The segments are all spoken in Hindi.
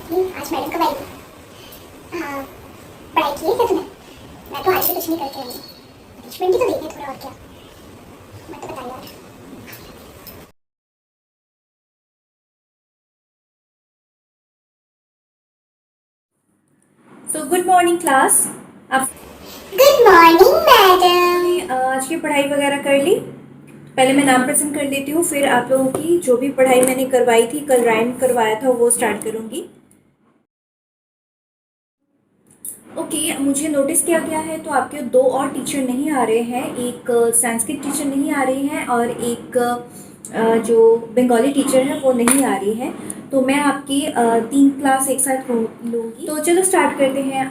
आज मैडम कब आई थी? पढ़ाई की है क्या तुमने? मैं तो आज भी कुछ नहीं करके आई हूँ। पनिशमेंट ही तो देते थोड़ा, और क्या। मैं तो बता यार। So good morning class. आप गुड मॉर्निंग मैडम। आज की पढ़ाई वगैरह कर ली? पहले मैं नाम प्रेजेंट कर देती हूँ, फिर आप लोगों की जो भी पढ़ाई मैंने करवाई थी, कल राइम करवाया था, वो स्टार्ट करूँगी। ओके, मुझे नोटिस किया गया है तो आपके दो और टीचर नहीं आ रहे हैं। एक संस्कृत टीचर नहीं आ रही हैं और एक जो बंगाली टीचर है वो नहीं आ रही है। तो मैं आपकी तीन क्लास एक साथ लूँगी। तो चलो स्टार्ट करते हैं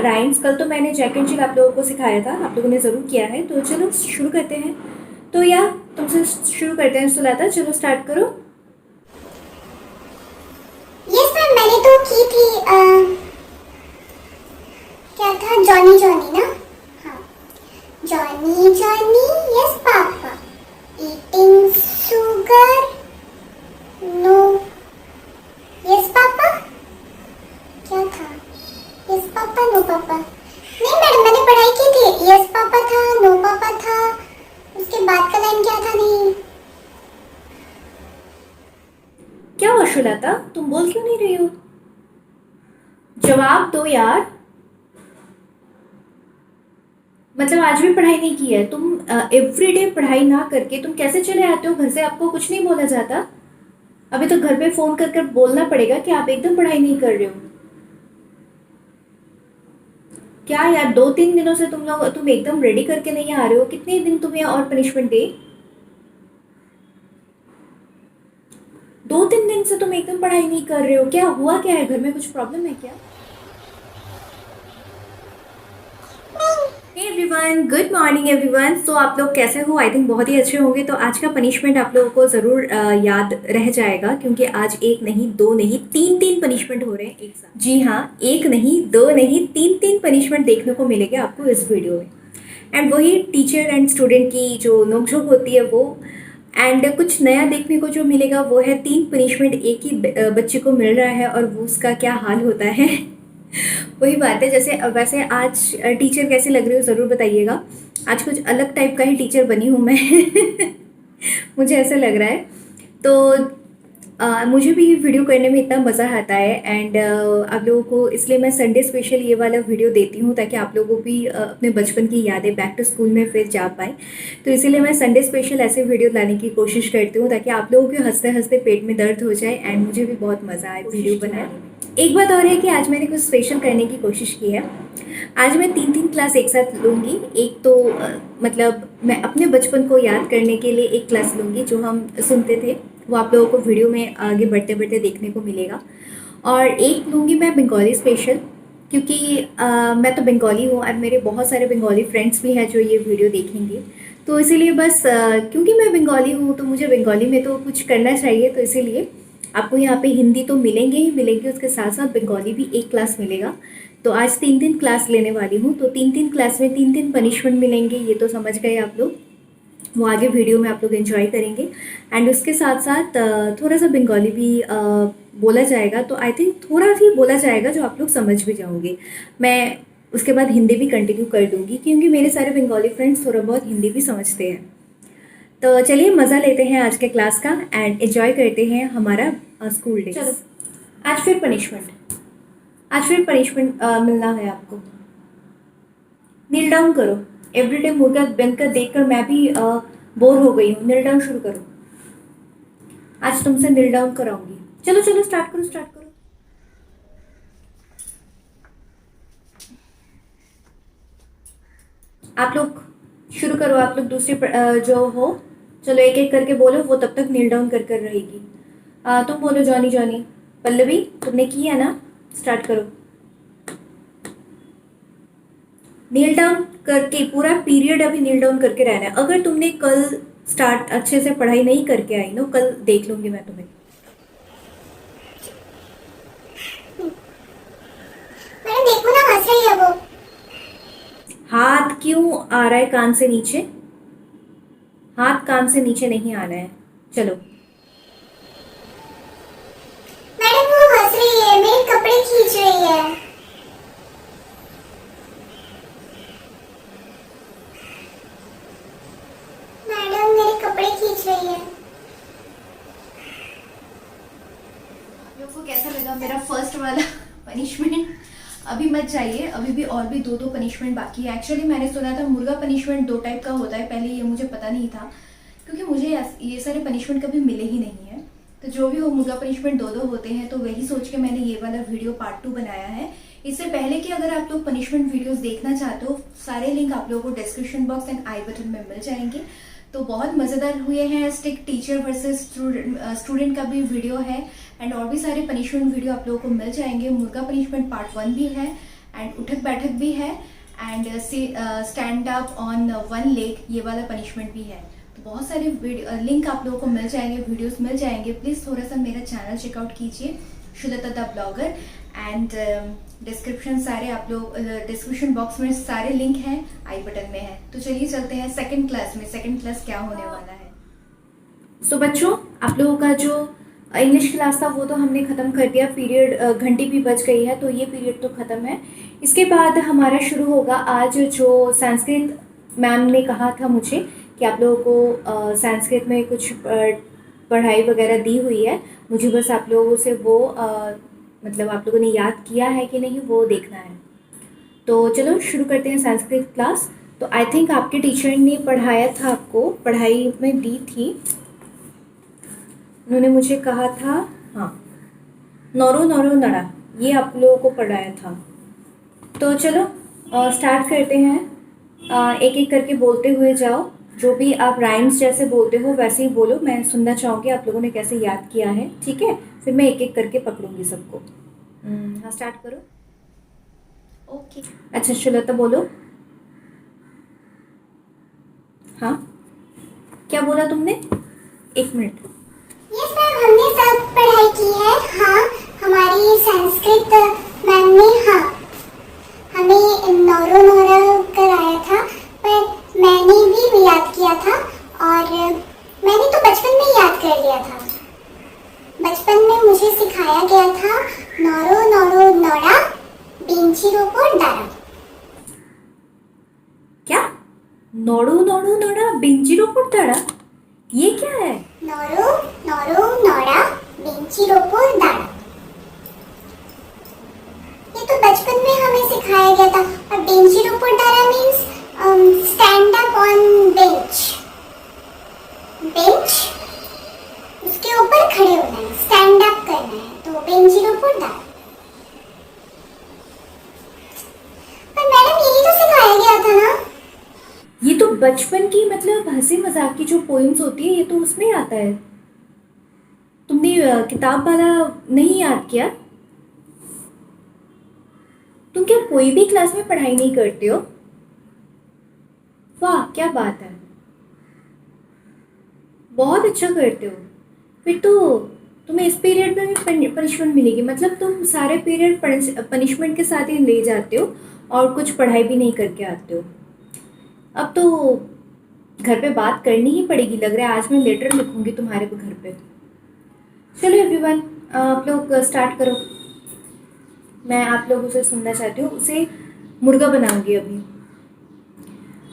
राइम्स। कल तो मैंने जैक एंड जिल आप लोगों को सिखाया था, आप लोगों ने ज़रूर किया है। तो चलो शुरू करते हैं। तो या तुमसे शुरू करते हैं सुलाता, चलो स्टार्ट करो। यस मैम, मैंने तो की थी। क्या था? जॉनी जॉनी ना? हाँ, Johnny Johnny yes papa, eating sugar no. Yes papa, क्या था? यस पापा नो पापा। नहीं मैडम, मैंने पढ़ाई की थी। यस पापा था, नो पापा था, उसके बाद का लाइन क्या था? नहीं। क्या हुआ शुलाता, तुम बोल क्यों नहीं रही हो? जवाब दो यार। मतलब आज भी पढ़ाई नहीं की है तुम? एवरीडे पढ़ाई ना करके तुम कैसे चले आते हो घर से? आपको कुछ नहीं बोला जाता? अभी तो घर पे फोन कर कर बोलना पड़ेगा कि आप एकदम पढ़ाई नहीं कर रहे हो। क्या यार, 2-3 दिनों से तुम एकदम रेडी करके नहीं आ रहे हो। कितने दिन तुम्हें और पनिशमेंट दे? 2-3 दिन से तुम एकदम पढ़ाई नहीं कर रहे हो। क्या हुआ? क्या है घर में? कुछ प्रॉब्लम है क्या? Hey everyone, good morning everyone. So आप लोग कैसे हो? आई थिंक बहुत ही अच्छे होंगे। तो आज का पनिशमेंट आप लोगों को ज़रूर याद रह जाएगा, क्योंकि आज एक नहीं, दो नहीं, तीन तीन पनिशमेंट हो रहे हैं एक साथ। जी हाँ, एक नहीं, दो नहीं, तीन तीन पनिशमेंट देखने को मिलेंगे आपको इस वीडियो में। एंड वही टीचर एंड स्टूडेंट की जो नोकझोंक होती है वो। एंड कुछ नया देखने को जो मिलेगा वो है 3 पनिशमेंट एक ही बच्चे को मिल रहा है, और वो उसका क्या हाल होता है। वही बात है। जैसे वैसे आज टीचर कैसी लग रही हो ज़रूर बताइएगा। आज कुछ अलग टाइप का ही टीचर बनी हूँ मैं। मुझे ऐसा लग रहा है। तो मुझे भी वीडियो करने में इतना मज़ा आता है। एंड आप लोगों को इसलिए मैं संडे स्पेशल ये वाला वीडियो देती हूँ, ताकि आप लोगों को भी अपने बचपन की यादें बैक टू स्कूल में फिर जा पाए। तो इसीलिए मैं संडे स्पेशल ऐसे वीडियो लाने की कोशिश करती हूँ, ताकि आप लोगों के हंसते हंसते पेट में दर्द हो जाए एंड मुझे भी बहुत मज़ा आए वीडियो बनाने में। एक बात और है कि आज मैंने कुछ स्पेशल करने की कोशिश की है। आज मैं 3-3 क्लास एक साथ लूँगी। एक तो मतलब मैं अपने बचपन को याद करने के लिए एक क्लास लूँगी, जो हम सुनते थे, वो आप लोगों को वीडियो में आगे बढ़ते बढ़ते देखने को मिलेगा। और एक लूँगी मैं बंगाली स्पेशल, क्योंकि मैं तो बंगाली हूँ और मेरे बहुत सारे बंगाली फ्रेंड्स भी हैं जो ये वीडियो देखेंगे। तो इसीलिए बस क्योंकि मैं बंगाली हूँ तो मुझे बंगाली में तो कुछ करना चाहिए, तो इसीलिए आपको यहाँ पे हिंदी तो मिलेंगे ही मिलेंगे, उसके साथ साथ बंगाली भी एक क्लास मिलेगा। तो आज 3-3 क्लास लेने वाली हूँ, तो 3-3 क्लास में 3-3 पनिशमेंट मिलेंगे, ये तो समझ गए आप लोग। वो आगे वीडियो में आप लोग एंजॉय करेंगे। एंड उसके साथ साथ थोड़ा सा बंगाली भी बोला जाएगा। तो आई थिंक थोड़ा ही बोला जाएगा जो आप लोग समझ भी जाओगे। मैं उसके बाद हिंदी भी कंटिन्यू कर दूँगी, क्योंकि मेरे सारे बंगाली फ्रेंड्स थोड़ा बहुत हिंदी भी समझते हैं। तो चलिए मज़ा लेते हैं आज के क्लास का एंड एंजॉय करते हैं हमारा स्कूल डे। चलो, आज फिर पनिशमेंट मिलना है आपको। नील डाउन करो। एवरीडे मुर्गा बनकर देखकर मैं भी बोर हो गई हूँ। नील डाउन शुरू करो। आज तुमसे नील डाउन कराऊंगी। चलो चलो स्टार्ट करो, स्टार्ट करो। आप लोग शुरू करो। आप लोग दूसरी जो हो, चलो एक एक करके बोलो, वो तब तक नील डाउन कर कर रहेगी। तुम बोलो जॉनी जॉनी। पल्लवी, तुमने किया ना? स्टार्ट करो। नील डाउन करके पूरा पीरियड अभी नील डाउन करके रहना है। अगर तुमने कल स्टार्ट अच्छे से पढ़ाई नहीं करके आई नो, कल देख लूंगी मैं तुम्हें। मैडम देखो ना, हंस रही है वो। हाथ क्यों आ रहा है कान से नीचे? हाथ कान से नीचे नहीं आना है। चलो। मैडम वो हंस रही है, गया। मैडम मेरे कपड़े खींच रही है। आप लोग को कैसा लगा मेरा फर्स्ट वाला पनिशमेंट? अभी मत जाइए, अभी भी और भी दो दो पनिशमेंट बाकी है। एक्चुअली मैंने सुना था मुर्गा पनिशमेंट 2 टाइप का होता है, पहले ये मुझे पता नहीं था क्योंकि मुझे ये सारे पनिशमेंट कभी मिले ही नहीं है। तो जो भी हो, मुर्गा पनिशमेंट 2 होते हैं, तो वही सोच के मैंने ये वाला वीडियो पार्ट 2 बनाया है। इससे पहले कि अगर आप लोग पनिशमेंट वीडियोस देखना चाहते हो, सारे लिंक आप लोगों को description box and I button में मिल जाएंगे। तो बहुत मज़ेदार हुए हैं। स्टिक टीचर वर्सेस स्टूडेंट का भी वीडियो है एंड और भी सारे पनिशमेंट वीडियो आप लोगों को मिल जाएंगे। मुर्गा पनिशमेंट पार्ट 1 भी है एंड उठक बैठक भी है and stand up on 1 leg, ये वाला पनिशमेंट भी है। तो बहुत सारे लिंक आप लोगों को मिल जाएंगे, वीडियोस मिल जाएंगे। प्लीज़ थोड़ा सा मेरा चैनल चेकआउट कीजिए, शुलता द ब्लॉगर, एंड डिस्क्रिप्शन सारे आप लोग डिस्क्रिप्शन बॉक्स में सारे लिंक हैं, आई बटन में है। तो चलिए चलते हैं सेकंड क्लास में। सेकंड क्लास क्या होने वाला है? सो बच्चों, आप लोगों का जो इंग्लिश क्लास था वो तो हमने ख़त्म कर दिया। पीरियड घंटी भी बज गई है, तो ये पीरियड तो ख़त्म है। इसके बाद हमारा शुरू होगा आज जो संस्कृत मैम ने कहा था मुझे कि आप लोगों को संस्कृत में कुछ पढ़ाई वगैरह दी हुई है। मुझे बस आप लोगों से वो मतलब आप लोगों ने याद किया है कि नहीं वो देखना है। तो चलो शुरू करते हैं संस्कृत क्लास। तो आई थिंक आपके टीचर ने पढ़ाया था, आपको पढ़ाई में दी थी, उन्होंने मुझे कहा था, हाँ, नौरो नौरो नड़ा, ये आप लोगों को पढ़ाया था। तो चलो स्टार्ट करते हैं। एक एक करके बोलते हुए जाओ, जो भी आप राइम्स जैसे बोलते हो वैसे ही बोलो। मैं सुनना चाहूँगी आप लोगों ने कैसे याद किया है, ठीक है? फिर मैं एक एक करके पकड़ूंगी सबको। हाँ, स्टार्ट करो। ओके, अच्छा शुलता बोलो। हाँ, क्या बोला तुमने? 1 मिनट। यस मैम, हमने सब पढ़ाई की है। हाँ, हमारी संस्कृत मैम ने हमें नौरो नौरा कराया था, पर मैंने भी याद किया था और मैंने तो बचपन में याद कर लिया था। बचपन में मुझे सिखाया गया था नौरो नौरो नौरा बिंचिरो पर दारा। क्या? नोड़ो नोड़ो नोड़ा बिंजिरो पुड़ताड़ा, ये क्या है? नौरो नौरो नौरा बिंचिरो पर दारा, ये तो बचपन में हमें सिखाया गया था। और बिंचिरो पर Dara means stand up on bench. Bench, उसके ऊपर खड़े होना है, स्टैंड अप करना है, तो बेंचिरो पर दारा। पर मैडम यही तो सिखाया गया था ना? ये तो बचपन की मतलब हंसी मजाक की जो पोइम्स होती है, ये तो उसमें आता है। तुमने किताब वाला नहीं याद किया? तुम क्या कोई भी क्लास में पढ़ाई नहीं करते हो? वाह, क्या बात है, बहुत अच्छा करते हो। फिर तो तुम्हें इस पीरियड में भी पनिशमेंट मिलेगी, मतलब तुम सारे पीरियड पनिशमेंट के साथ ही ले जाते हो और कुछ पढ़ाई भी नहीं करके आते हो। अब तो घर पे बात करनी ही पड़ेगी, लग रहा है आज मैं लेटर लिखूंगी तुम्हारे घर पे। चलो एवरीवन, आप लोग स्टार्ट करो। मैं आप लोगों से सुनना चाहती हूँ। उसे मुर्गा बनाऊंगी अभी।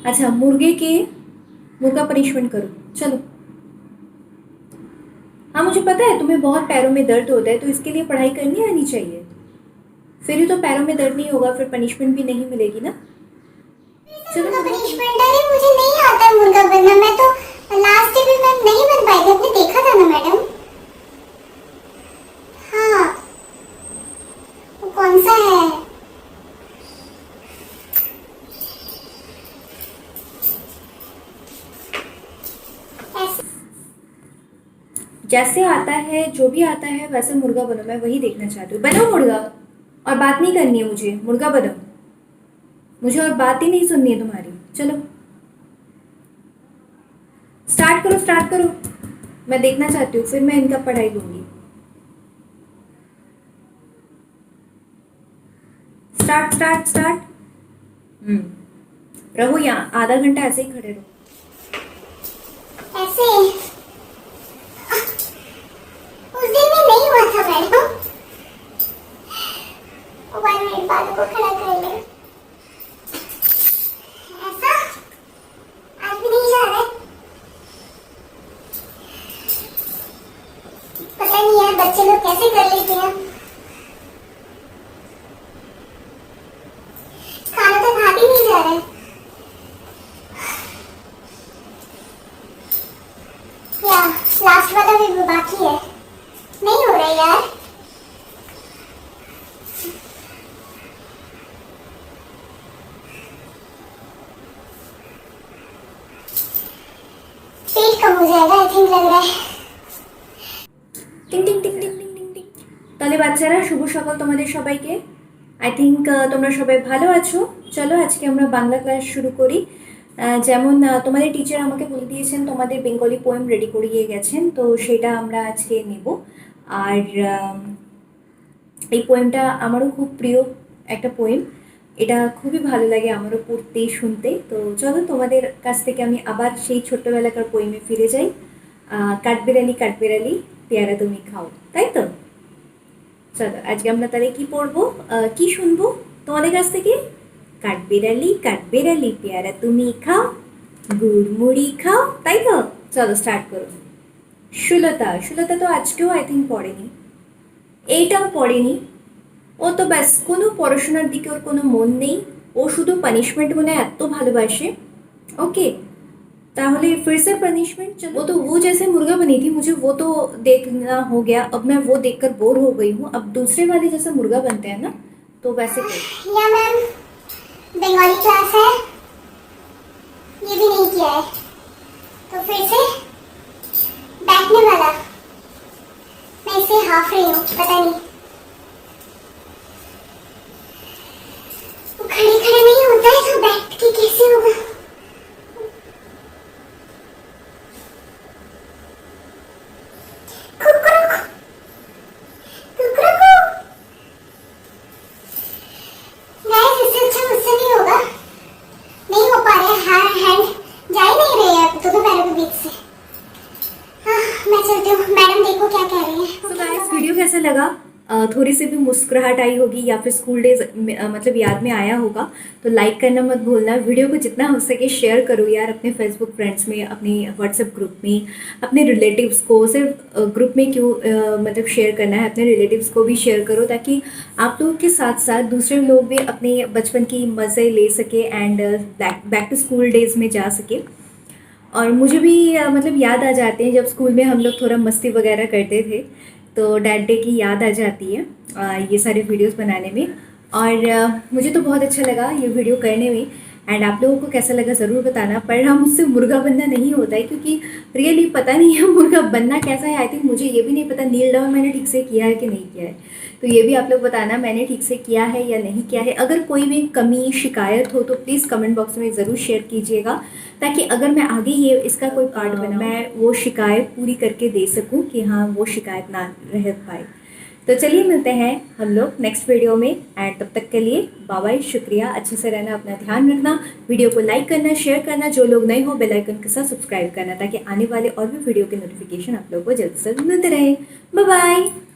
अच्छा, मुर्गा पनिशमेंट करो, चलो। हाँ, मुझे पता है तुम्हें बहुत पैरों में दर्द होता है, तो इसके लिए पढ़ाई करनी आनी चाहिए। फिर ही तो पैरों में दर्द नहीं होगा, फिर पनिशमेंट भी नहीं मिलेगी ना। चलो पनिशमेंट, अरे मुझे नहीं आता मुर्गा बनना। मैं तो लास्ट डे भी मैं नहीं बन पाई थी, आपने देखा था ना मैडम? हाँ, वो कौन सा है? जैसे आता है, जो भी आता है वैसे मुर्गा बनो, मैं वही देखना चाहती हूँ। बनो मुर्गा, और बात नहीं करनी है मुझे, मुर्गा बनो। मुझे और बात ही नहीं सुननी है तुम्हारी। चलो स्टार्ट करो, स्टार्ट करो, मैं देखना चाहती हूँ, फिर मैं इनका पढ़ाई लूंगी। Start start start. रहो यहाँ, आधा घंटा ऐसे ही खड़े रहो। ऐसे उस दिन में नहीं हुआ था मैडम, 1 बालों को खड़ा कर ले। ऐसा आज भी नहीं जा रहा है। पता नहीं यार बच्चे लोग कैसे कर लेते हैं। खाना तो खा भी नहीं जा रहा है। या लास्ट वाला भी बाकी है, नहीं हो रहा है यार। पेट कम हो जाएगा आई थिंक, लग रहा है। টিং টিং টিং টিং টিং টিং টিং। তাহলে বাচ্চারা শুভ সকাল তোমাদের সবাইকে। আই থিঙ্ক তোমরা সবাই ভালো আছো। চলো আজকে আমরা বাংলা ক্লাস শুরু করি। যেমন তোমাদের টিচার আমাকে বলে দিয়েছেন তোমাদের বেঙ্গলি পোয়েম রেডি করিয়ে গেছেন, তো সেটা আমরা আজকে নেব। আর এই পোয়েমটা আমারও খুব প্রিয় একটা পোয়েম। এটা খুবই ভালো লাগে আমারও পড়তে শুনতে। তো চলো তোমাদের কাছ থেকে আমি আবার সেই ছোট্টবেলাকার পোয়েমে ফিরে যাই। কাঠবেড়ালি কাঠবেড়ালি পেয়ারা তুমি খাও, তাই তো? চলো আজকে আমরা তাহলে কি পড়বো, কি শুনবো তোমাদের কাছ থেকে? কাঠবেড়ালি কাঠবেড়ালি পেয়ারা তুমি খাও, গুড় মুড়ি খাও, তাই তো? চলো স্টার্ট করো। সুলতা, সুলতা তো আজকেও আই থিঙ্ক পড়েনি, এইটাও পড়েনি। ও তো ব্যাস কোনো পড়াশোনার দিকে ওর কোনো মন নেই, ও শুধু পানিশমেন্ট মনে হয় এত ভালোবাসে। ওকে, ताहले फिर से पनिशमेंट। चलो, वो तो वो जैसे मुर्गा बनी थी, मुझे वो तो देखना हो गया। अब मैं वो देखकर बोर हो गई हूँ। अब दूसरे वाले जैसे मुर्गा बनते हैं ना, तो वैसे या मैम बंगाली क्लास है, ये भी नहीं किया है, तो फिर से बैठने वाला। मैं इसे हाफ रही हूँ, पता नहीं वो खड़े खड़े नहीं होता है, तो बैठ के कैसे होगा? वीडियो कैसा लगा? थोड़ी सी भी मुस्कुराहट आई होगी या फिर स्कूल डेज मतलब याद में आया होगा तो लाइक करना मत भूलना। वीडियो को जितना हो सके शेयर करो यार, अपने फेसबुक फ्रेंड्स में, अपने व्हाट्सएप ग्रुप में, अपने रिलेटिव्स को। सिर्फ ग्रुप में क्यों मतलब शेयर करना है, अपने रिलेटिव्स को भी शेयर करो ताकि आप लोगों के साथ साथ दूसरे लोग भी अपने बचपन की मज़े ले सके and back to school days में जा सके। और मुझे भी मतलब याद आ जाते हैं जब स्कूल में हम लोग थोड़ा मस्ती वगैरह करते थे, तो डैड डे की याद आ जाती है ये सारे वीडियोस बनाने में। और मुझे तो बहुत अच्छा लगा ये वीडियो करने में। एंड आप लोगों को कैसा लगा ज़रूर बताना। पर हाँ, मुझसे मुर्गा बनना नहीं होता है क्योंकि रियली पता नहीं है मुर्गा बनना कैसा है। आई थिंक मुझे ये भी नहीं पता नील डाउन मैंने ठीक से किया है कि नहीं किया है, तो ये भी आप लोग बताना मैंने ठीक से किया है या नहीं किया है। अगर कोई भी कमी शिकायत हो तो प्लीज़ कमेंट बॉक्स में ज़रूर शेयर कीजिएगा ताकि अगर मैं आगे ये इसका कोई पार्ट बना मैं वो शिकायत पूरी करके दे सकूँ कि हाँ वो शिकायत ना रह पाए। तो चलिए मिलते हैं हम लोग नेक्स्ट वीडियो में। एंड तब तक के लिए बाय बाय, शुक्रिया, अच्छे से रहना, अपना ध्यान रखना, वीडियो को लाइक करना, शेयर करना, जो लोग नए हो बेल आइकन के साथ सब्सक्राइब करना ताकि आने वाले और भी वीडियो के नोटिफिकेशन आप लोगों को जल्द से जल्द मिलते रहे। Bye bye.